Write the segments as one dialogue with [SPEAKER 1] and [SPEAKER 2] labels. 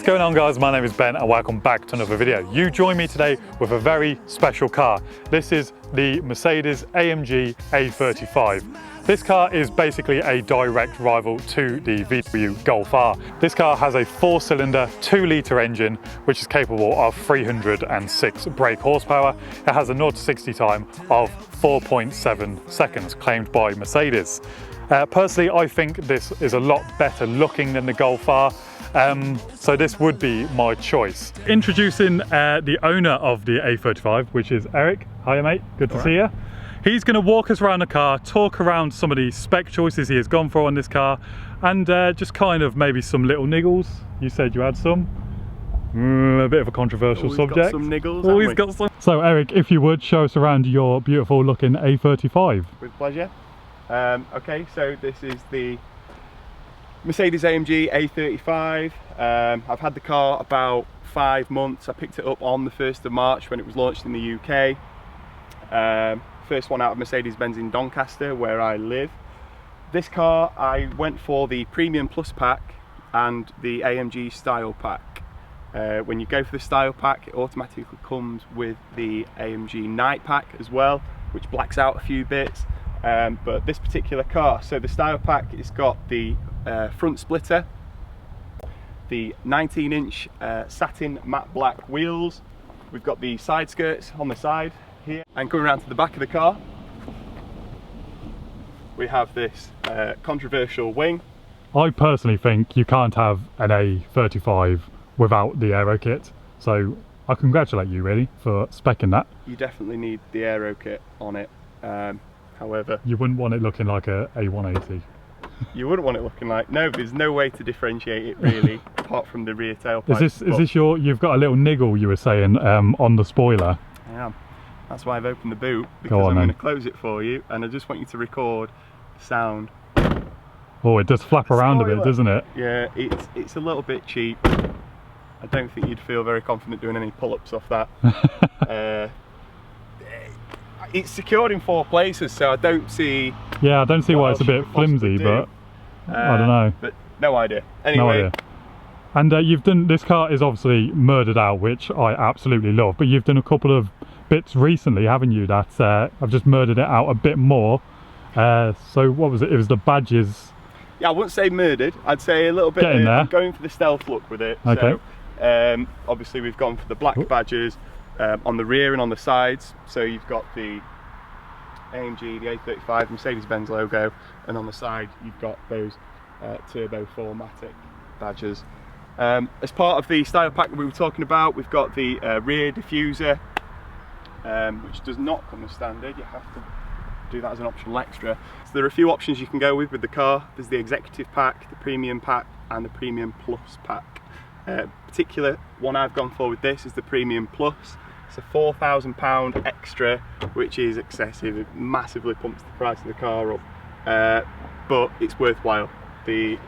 [SPEAKER 1] going on, guys? My name is Ben and welcome back to another video. You join me today with a very special car. This is the Mercedes AMG A35. This car is basically a direct rival to the VW Golf R. This car has a 4-cylinder 2-litre engine which is capable of 306 brake horsepower. It has a 0 to 60 time of 4.7 seconds claimed by Mercedes. Personally, I think this is a lot better looking than the Golf R. So this would be my choice. Introducing the owner of the A35, which is Erik. Hiya mate, good to see you. He's going to walk us around the car, talk around some of the spec choices he has gone for on this car, and just kind of maybe some little niggles. You said you had some. A bit of a controversial subject. Got some niggles, always got some. So Erik, if you would, show us around your beautiful looking A35.
[SPEAKER 2] With pleasure. Okay, so this is the Mercedes AMG A35. I've had the car about 5 months. I picked it up on the 1st of March when it was launched in the UK. First one out of Mercedes-Benz in Doncaster, where I live. This car, I went for the Premium Plus pack and the AMG Style pack. When you go for the Style pack, it automatically comes with the AMG Night pack as well, which blacks out a few bits. But this particular car, so the Style pack, it's got the front splitter, the 19-inch satin matte black wheels. We've got the side skirts on the side here, and coming around to the back of the car, we have this controversial wing.
[SPEAKER 1] I personally think you can't have an A35 without the aero kit, so I congratulate you really for speccing that.
[SPEAKER 2] You definitely need the aero kit on it. However,
[SPEAKER 1] you wouldn't want it looking like a A180.
[SPEAKER 2] You wouldn't want it looking like, no, there's no way to differentiate it really, apart from the rear tailpipe.
[SPEAKER 1] Is this your, you've got a little niggle you were saying on the spoiler?
[SPEAKER 2] I am. That's why I've opened the boot, because I'm going to close it for you, and I just want you to record the sound.
[SPEAKER 1] Oh, it does flap around a bit, doesn't it?
[SPEAKER 2] Yeah, it's a little bit cheap. I don't think you'd feel very confident doing any pull-ups off that. It's secured in 4 places, so I don't see.
[SPEAKER 1] Yeah, I don't see why it's a bit flimsy, but I don't know.
[SPEAKER 2] But no idea. Anyway.
[SPEAKER 1] No idea. And you've done, this car is obviously murdered out, which I absolutely love, but you've done a couple of bits recently, haven't you, that I've just murdered it out a bit more. So what was it? It was the badges.
[SPEAKER 2] Yeah, I wouldn't say murdered, I'd say a little bit going for the stealth look with it.
[SPEAKER 1] Okay.
[SPEAKER 2] So, obviously we've gone for the black badges on the rear and on the sides. So you've got the AMG, the A35 Mercedes-Benz logo, and on the side you've got those Turbo 4MATIC badges. As part of the Style pack that we were talking about, we've got the rear diffuser, which does not come as standard. You have to do that as an optional extra. So there are a few options you can go with the car. There's the Executive pack, the Premium pack, and the Premium Plus pack. Particular one I've gone for with this is the Premium Plus. It's a £4,000 extra, which is excessive. It massively pumps the price of the car up, but it's worthwhile. The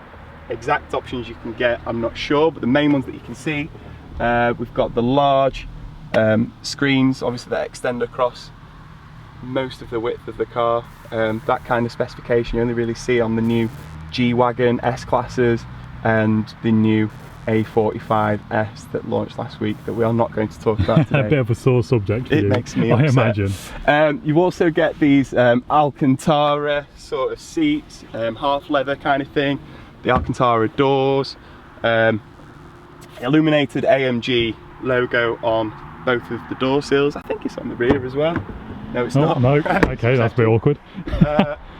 [SPEAKER 2] exact options you can get, I'm not sure, but the main ones that you can see, we've got the large screens, obviously that extend across most of the width of the car. That kind of specification you only really see on the new G-Wagon S-Classes and the new A45S that launched last week, that we are not going to talk about today.
[SPEAKER 1] A bit of a sore subject for you.
[SPEAKER 2] It makes me upset.
[SPEAKER 1] I imagine.
[SPEAKER 2] You also get these Alcantara sort of seats, half leather kind of thing, the Alcantara doors, illuminated AMG logo on both of the door sills. I think it's on the rear as well. No, it's not.
[SPEAKER 1] No, okay, that's a bit awkward.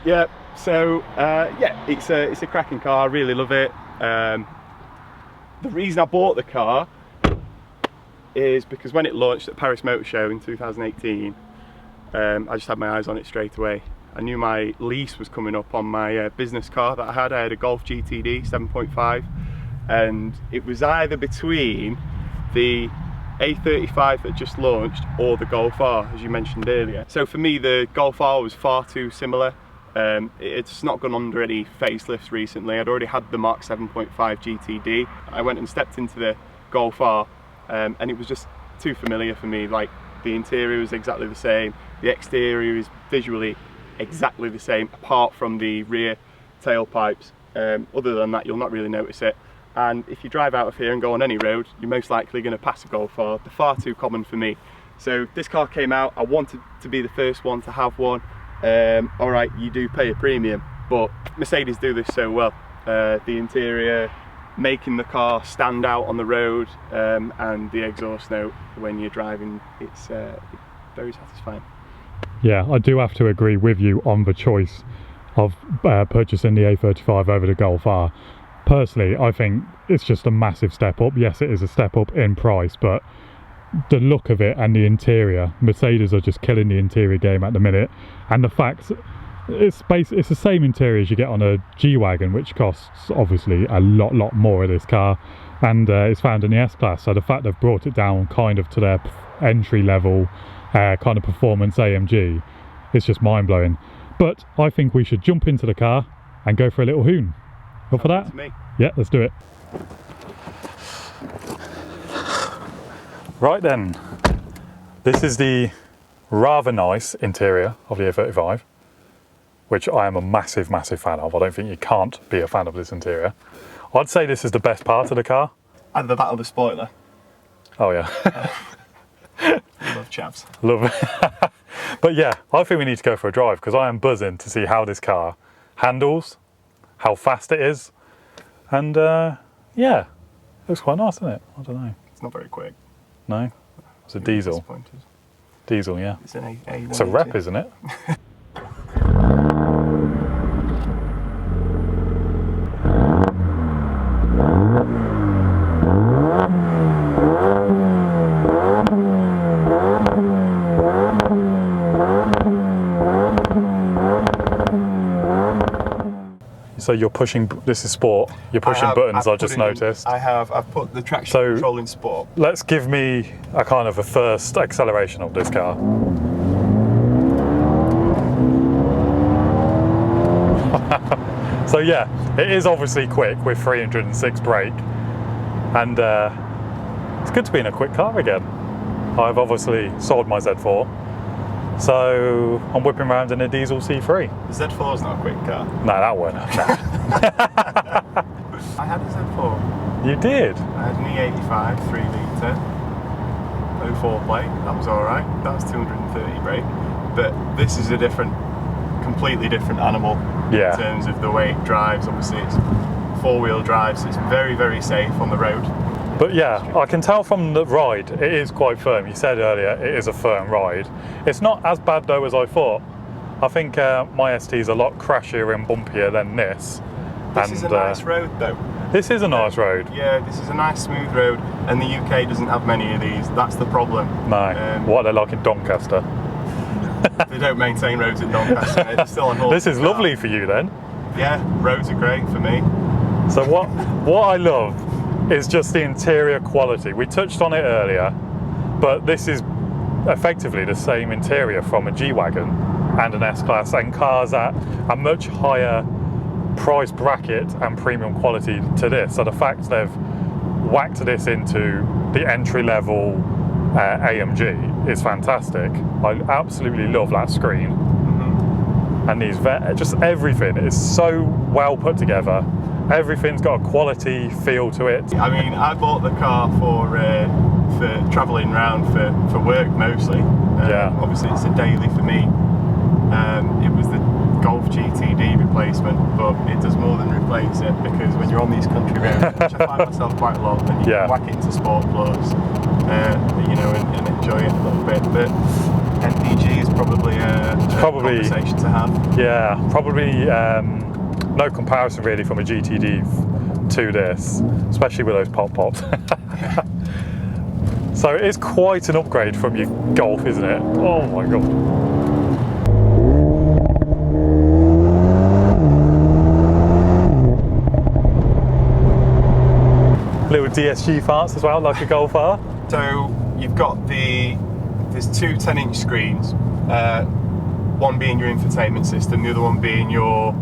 [SPEAKER 2] Yeah, so yeah, it's a cracking car. I really love it. The reason I bought the car is because when it launched at Paris Motor Show in 2018, I just had my eyes on it straight away. I knew my lease was coming up on my business car that I had. I had a Golf GTD 7.5, and it was either between the A35 that just launched or the Golf R, as you mentioned earlier. So for me, the Golf R was far too similar. It's not gone under any facelifts recently. I'd already had the Mark 7.5 GTD. I went and stepped into the Golf R, and it was just too familiar for me. Like, the interior was exactly the same, the exterior is visually exactly the same, apart from the rear tailpipes. Other than that, you'll not really notice it. and if you drive out of here and go on any road, you're most likely going to pass a Golf R. They're far too common for me. So this car came out, I wanted to be the first one to have one. Alright, you do pay a premium, but Mercedes do this so well. The interior, making the car stand out on the road, and the exhaust note when you're driving, it's very satisfying.
[SPEAKER 1] Yeah, I do have to agree with you on the choice of purchasing the A35 over the Golf R. Personally, I think it's just a massive step up. Yes, it is a step up in price, but the look of it and the interior, Mercedes are just killing the interior game at the minute. And the fact it's the same interior as you get on a G-Wagon, which costs obviously a lot more of this car, and it's found in the S-Class. So the fact they've brought it down kind of to their entry level kind of performance AMG, it's just mind-blowing. But I think we should jump into the car and go for a little hoon. Up for that?
[SPEAKER 2] Me.
[SPEAKER 1] Yeah, let's do it. Right then, this is the rather nice interior of the A35, which I am a massive fan of. I don't think you can't be a fan of this interior. I'd say this is the best part of the car.
[SPEAKER 2] And the back of the spoiler.
[SPEAKER 1] Oh yeah.
[SPEAKER 2] Love chaps.
[SPEAKER 1] Love it. But yeah, I think we need to go for a drive, because I am buzzing to see how this car handles, how fast it is, and yeah, it looks quite nice, doesn't it? I don't know.
[SPEAKER 2] It's not very quick.
[SPEAKER 1] No? It's a diesel. Diesel, yeah.
[SPEAKER 2] It's an A180.
[SPEAKER 1] It's a rep, isn't it? So you're pushing, this is sport, you're pushing buttons, I just noticed.
[SPEAKER 2] I've put the traction control in sport.
[SPEAKER 1] Let's give me a kind of a first acceleration of this car. So yeah, it is obviously quick with 306 brake, and it's good to be in a quick car again. I've obviously sold my Z4, so I'm whipping around in a diesel C3.
[SPEAKER 2] The Z4 is not a quick car.
[SPEAKER 1] No, that won't.
[SPEAKER 2] I had a Z4.
[SPEAKER 1] You did?
[SPEAKER 2] I had an E85 3 litre, 04 plate. That was alright. That was 230 brake. But this is a completely different animal in terms of the way it drives. Obviously, it's four-wheel drive, so it's very safe on the road.
[SPEAKER 1] But yeah, I can tell from the ride, it is quite firm. You said earlier, it is a firm ride. It's not as bad though as I thought. I think my ST is a lot crashier and bumpier than this.
[SPEAKER 2] This is a nice road though.
[SPEAKER 1] This is a nice road.
[SPEAKER 2] Yeah, this is a nice smooth road, and the UK doesn't have many of these. That's the problem.
[SPEAKER 1] No, what they're like in Doncaster.
[SPEAKER 2] They don't maintain roads in Doncaster. They're still on hold.
[SPEAKER 1] This is lovely for you then.
[SPEAKER 2] Yeah, roads are great for me.
[SPEAKER 1] So what I love is just the interior quality. We touched on it earlier, but this is effectively the same interior from a G-Wagon and an S-Class, and cars at a much higher price bracket and premium quality to this. So the fact they've whacked this into the entry-level AMG is fantastic. I absolutely love that screen. And these, just everything is so well put together. Everything's got a quality feel to it.
[SPEAKER 2] I mean, I bought the car for travelling around for work mostly.
[SPEAKER 1] Yeah.
[SPEAKER 2] Obviously, it's a daily for me. It was the Golf GTD replacement, but it does more than replace it, because when you're on these country roads, which I find myself quite a lot, then you can whack it into Sport Plus, you know, and enjoy it a little bit. But MPG is probably a conversation to have.
[SPEAKER 1] Yeah, probably no comparison really from a GTD to this, especially with those pop-pops. So it is quite an upgrade from your Golf, isn't it? Oh my god. Little DSG farts as well, like a Golf R.
[SPEAKER 2] So you've got there's two 10-inch screens, one being your infotainment system, the other one being your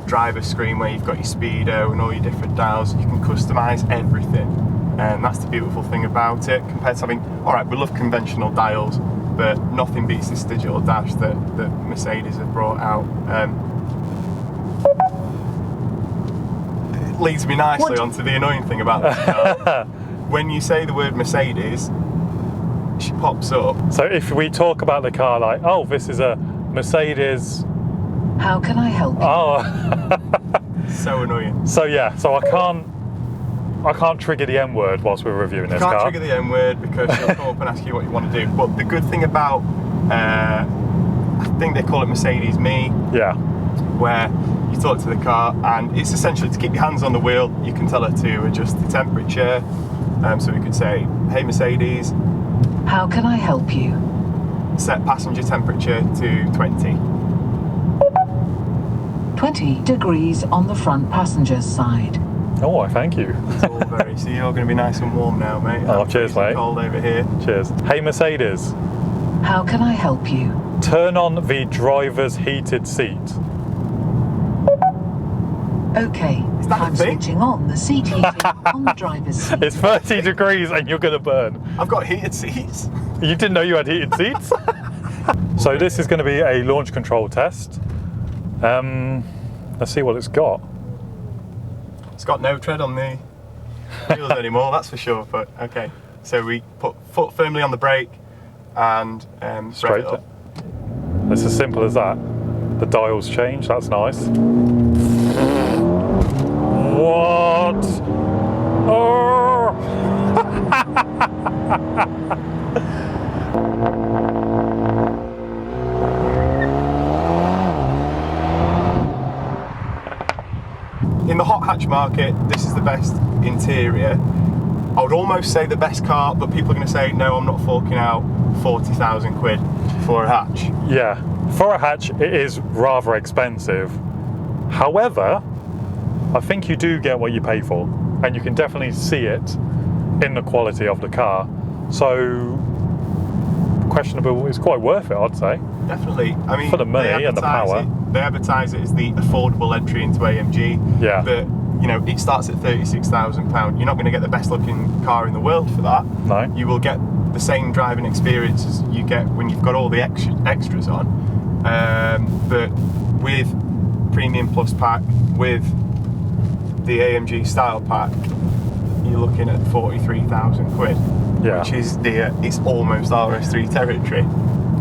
[SPEAKER 2] driver screen, where you've got your speedo and all your different dials. You can customise everything, and that's the beautiful thing about it, compared to having, alright, we love conventional dials, but nothing beats this digital dash that Mercedes have brought out. leads me nicely onto the annoying thing about this car. When you say the word Mercedes, she pops up.
[SPEAKER 1] So if we talk about the car like, oh, this is a Mercedes.
[SPEAKER 3] How can I help you?
[SPEAKER 1] Oh.
[SPEAKER 2] So annoying.
[SPEAKER 1] So yeah, so I can't trigger the M word whilst we're reviewing this car.
[SPEAKER 2] You can't trigger the M word because she'll come up and ask you what you want to do. But the good thing about, I think they call it Mercedes Me.
[SPEAKER 1] Yeah.
[SPEAKER 2] Where you talk to the car and it's essentially to keep your hands on the wheel. You can tell her to adjust the temperature. So we could say, hey Mercedes.
[SPEAKER 3] How can I help you?
[SPEAKER 2] Set passenger temperature to 20.
[SPEAKER 3] 20 degrees on the front passenger's side.
[SPEAKER 1] Oh, thank you.
[SPEAKER 2] It's all very, so you're going to be nice and warm now, mate.
[SPEAKER 1] Oh, cheers, mate.
[SPEAKER 2] Cold over here.
[SPEAKER 1] Cheers. Hey Mercedes.
[SPEAKER 3] How can I help you?
[SPEAKER 1] Turn on the driver's heated seat.
[SPEAKER 3] Okay,
[SPEAKER 2] that a
[SPEAKER 3] I'm
[SPEAKER 2] thing?
[SPEAKER 3] switching on the seat heating on the driver's seat.
[SPEAKER 1] It's 30 degrees and you're going to burn.
[SPEAKER 2] I've got heated seats.
[SPEAKER 1] You didn't know you had heated seats? So this is going to be a launch control test. Let's see what it's got.
[SPEAKER 2] It's got no tread on the wheels anymore, that's for sure. But okay, so we put foot firmly on the brake and
[SPEAKER 1] Straight
[SPEAKER 2] rev it up.
[SPEAKER 1] It's as simple as that. The dials change, that's nice. What? Oh!
[SPEAKER 2] In the hot hatch market, this is the best interior. I would almost say the best car, but people are going to say, no, I'm not forking out 40,000 quid for a hatch.
[SPEAKER 1] Yeah, for a hatch it is rather expensive. However, I think you do get what you pay for, and you can definitely see it in the quality of the car. So, questionable, it's quite worth it, I'd say.
[SPEAKER 2] Definitely. I mean,
[SPEAKER 1] for the money and the power.
[SPEAKER 2] They advertise it as the affordable entry into AMG.
[SPEAKER 1] Yeah.
[SPEAKER 2] But, you know, it starts at £36,000. You're not going to get the best looking car in the world for that.
[SPEAKER 1] No.
[SPEAKER 2] You will get the same driving experience as you get when you've got all the extras on. But with Premium Plus pack, with the AMG style pack, you're looking at 43,000 quid.
[SPEAKER 1] Yeah.
[SPEAKER 2] Which is it's almost RS3 territory.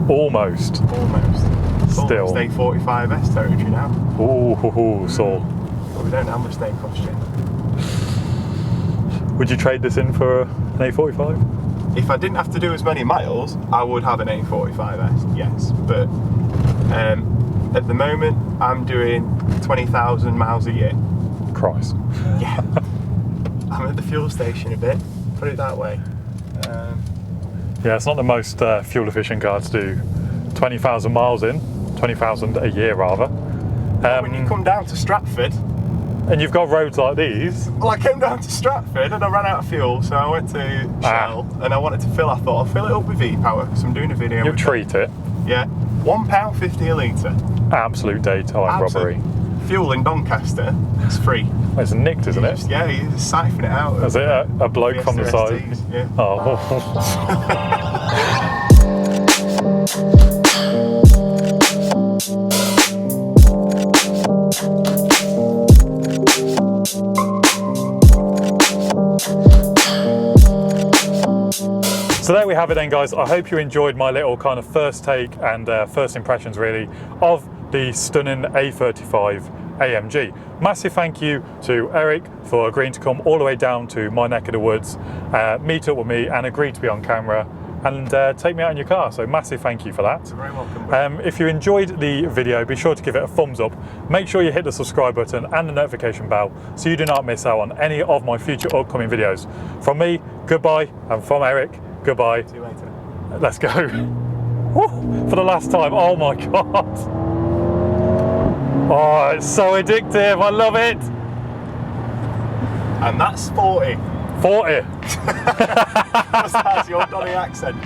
[SPEAKER 1] Almost.
[SPEAKER 2] Almost.
[SPEAKER 1] Still.
[SPEAKER 2] Almost A35S territory now.
[SPEAKER 1] Ooh, so.
[SPEAKER 2] But we don't know how much they cost you.
[SPEAKER 1] Would you trade this in for an A45?
[SPEAKER 2] If I didn't have to do as many miles, I would have an A45S, yes. But at the moment, I'm doing 20,000 miles a year.
[SPEAKER 1] Christ.
[SPEAKER 2] Yeah. I'm at the fuel station a bit, put it that way.
[SPEAKER 1] Yeah, it's not the most fuel efficient car to do 20,000 miles in, 20,000 a year rather.
[SPEAKER 2] When you come down to Stratford,
[SPEAKER 1] and you've got roads like these.
[SPEAKER 2] well, I came down to Stratford and I ran out of fuel, so I went to Shell and I wanted to fill. I thought I'll fill it up with V-Power because I'm doing a video.
[SPEAKER 1] You'll treat it.
[SPEAKER 2] Yeah, £1.50 a litre.
[SPEAKER 1] Absolute daytime robbery.
[SPEAKER 2] Fuel in Doncaster, it's free.
[SPEAKER 1] Well, it's nicked, isn't it?
[SPEAKER 2] Yeah, you just siphon it out.
[SPEAKER 1] Is it a bloke from the side?
[SPEAKER 2] STs, yeah.
[SPEAKER 1] Oh. So there we have it then, guys. I hope you enjoyed my little kind of first take and first impressions really of the stunning A35 AMG. Massive thank you to Erik for agreeing to come all the way down to my neck of the woods, meet up with me and agree to be on camera and take me out in your car. So massive thank you for that.
[SPEAKER 2] You're very welcome.
[SPEAKER 1] If you enjoyed the video, be sure to give it a thumbs up. Make sure you hit the subscribe button and the notification bell so you do not miss out on any of my future upcoming videos. From me, goodbye, and from Erik, goodbye.
[SPEAKER 2] See you later.
[SPEAKER 1] Let's go. Woo, for the last time, oh my God. Oh, it's so addictive, I love it.
[SPEAKER 2] And that's 40.
[SPEAKER 1] 40.
[SPEAKER 2] That's your Donny accent.